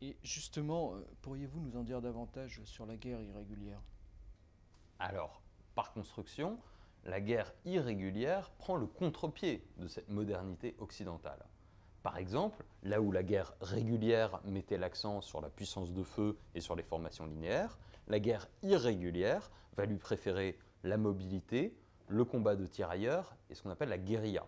Et justement, pourriez-vous nous en dire davantage sur la guerre irrégulière? Alors, par construction, la guerre irrégulière prend le contre-pied de cette modernité occidentale. Par exemple, là où la guerre régulière mettait l'accent sur la puissance de feu et sur les formations linéaires, la guerre irrégulière va lui préférer la mobilité, le combat de tirailleurs et ce qu'on appelle la guérilla.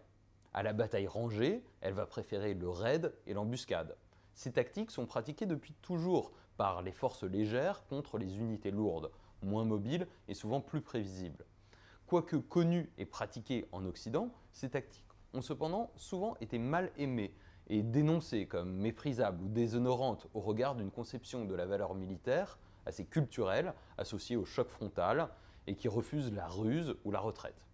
À la bataille rangée, elle va préférer le raid et l'embuscade. Ces tactiques sont pratiquées depuis toujours par les forces légères contre les unités lourdes, moins mobiles et souvent plus prévisibles. Quoique connues et pratiquées en Occident, ces tactiques ont cependant souvent été mal aimées et dénoncées comme méprisables ou déshonorantes au regard d'une conception de la valeur militaire assez culturelle, associée au choc frontal et qui refuse la ruse ou la retraite.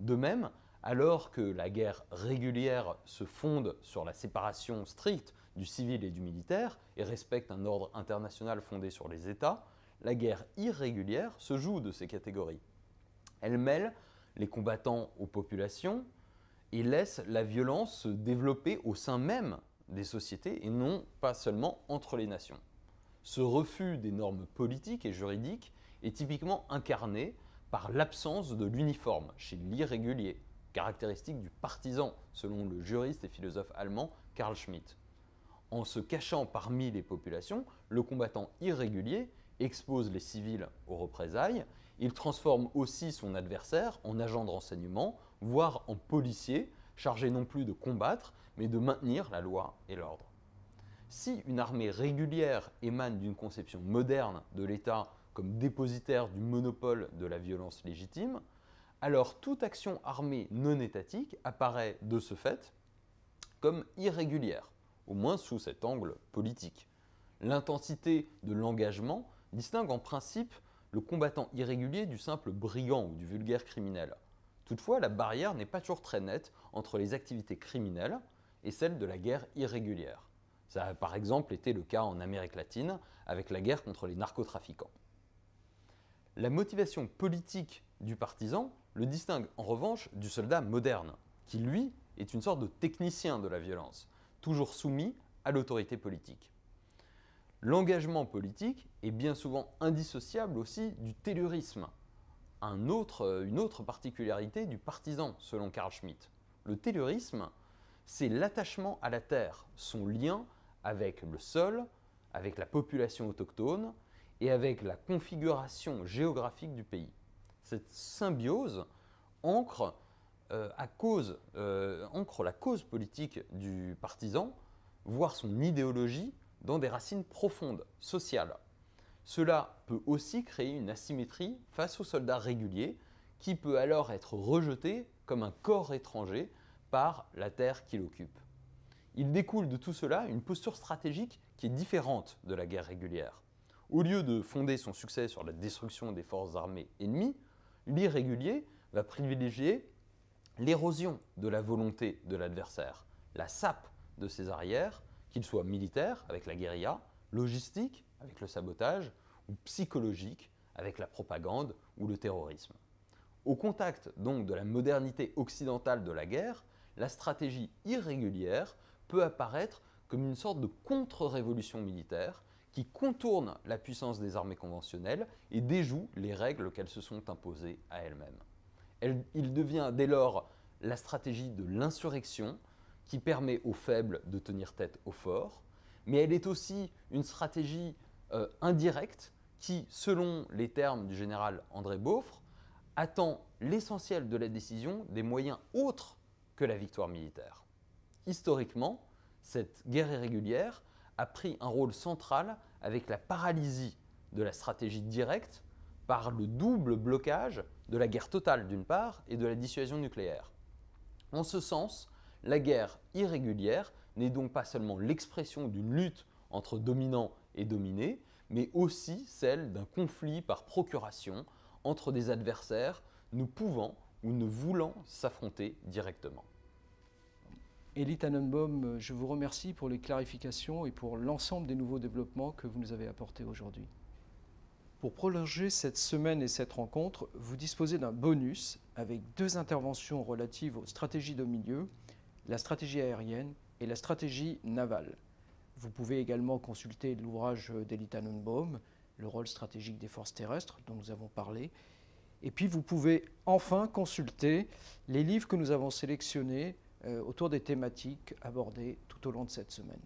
De même, alors que la guerre régulière se fonde sur la séparation stricte du civil et du militaire et respecte un ordre international fondé sur les États, la guerre irrégulière se joue de ces catégories. Elle mêle les combattants aux populations et laisse la violence se développer au sein même des sociétés et non pas seulement entre les nations. Ce refus des normes politiques et juridiques est typiquement incarné par l'absence de l'uniforme chez l'irrégulier, caractéristique du partisan selon le juriste et philosophe allemand Carl Schmitt. En se cachant parmi les populations, le combattant irrégulier expose les civils aux représailles, il transforme aussi son adversaire en agent de renseignement, voire en policier, chargé non plus de combattre, mais de maintenir la loi et l'ordre. Si une armée régulière émane d'une conception moderne de l'État comme dépositaire du monopole de la violence légitime, alors toute action armée non étatique apparaît de ce fait comme irrégulière, au moins sous cet angle politique. L'intensité de l'engagement distingue en principe le combattant irrégulier du simple brigand ou du vulgaire criminel. Toutefois, la barrière n'est pas toujours très nette entre les activités criminelles et celles de la guerre irrégulière. Ça a par exemple été le cas en Amérique latine avec la guerre contre les narcotrafiquants. La motivation politique du partisan le distingue en revanche du soldat moderne, qui lui est une sorte de technicien de la violence, toujours soumis à l'autorité politique. L'engagement politique est bien souvent indissociable aussi du taylorisme, une autre particularité du partisan selon Carl Schmitt. Le taylorisme, c'est l'attachement à la terre, son lien avec le sol, avec la population autochtone et avec la configuration géographique du pays. Cette symbiose ancre la cause politique du partisan, voire son idéologie, dans des racines profondes, sociales. Cela peut aussi créer une asymétrie face aux soldats réguliers, qui peut alors être rejeté comme un corps étranger par la terre qu'il occupe. Il découle de tout cela une posture stratégique qui est différente de la guerre régulière. Au lieu de fonder son succès sur la destruction des forces armées ennemies, l'irrégulier va privilégier l'érosion de la volonté de l'adversaire, la sape de ses arrières, qu'ils soient militaires avec la guérilla, logistique avec le sabotage ou psychologique avec la propagande ou le terrorisme. Au contact donc de la modernité occidentale de la guerre, la stratégie irrégulière peut apparaître comme une sorte de contre-révolution militaire qui contourne la puissance des armées conventionnelles et déjoue les règles qu'elles se sont imposées à elles-mêmes. Il devient dès lors la stratégie de l'insurrection qui permet aux faibles de tenir tête aux forts, mais elle est aussi une stratégie indirecte qui, selon les termes du général André Beaufre, attend l'essentiel de la décision des moyens autres que la victoire militaire. Historiquement, cette guerre irrégulière a pris un rôle central avec la paralysie de la stratégie directe par le double blocage de la guerre totale d'une part et de la dissuasion nucléaire. En ce sens, la guerre irrégulière n'est donc pas seulement l'expression d'une lutte entre dominants et dominés, mais aussi celle d'un conflit par procuration entre des adversaires ne pouvant ou ne voulant s'affronter directement. Elie Tannenbaum, je vous remercie pour les clarifications et pour l'ensemble des nouveaux développements que vous nous avez apportés aujourd'hui. Pour prolonger cette semaine et cette rencontre, vous disposez d'un bonus avec 2 interventions relatives aux stratégies de milieu, la stratégie aérienne et la stratégie navale. Vous pouvez également consulter l'ouvrage d'Elie Tannenbaum, Le rôle stratégique des forces terrestres, dont nous avons parlé. Et puis vous pouvez enfin consulter les livres que nous avons sélectionnés autour des thématiques abordées tout au long de cette semaine.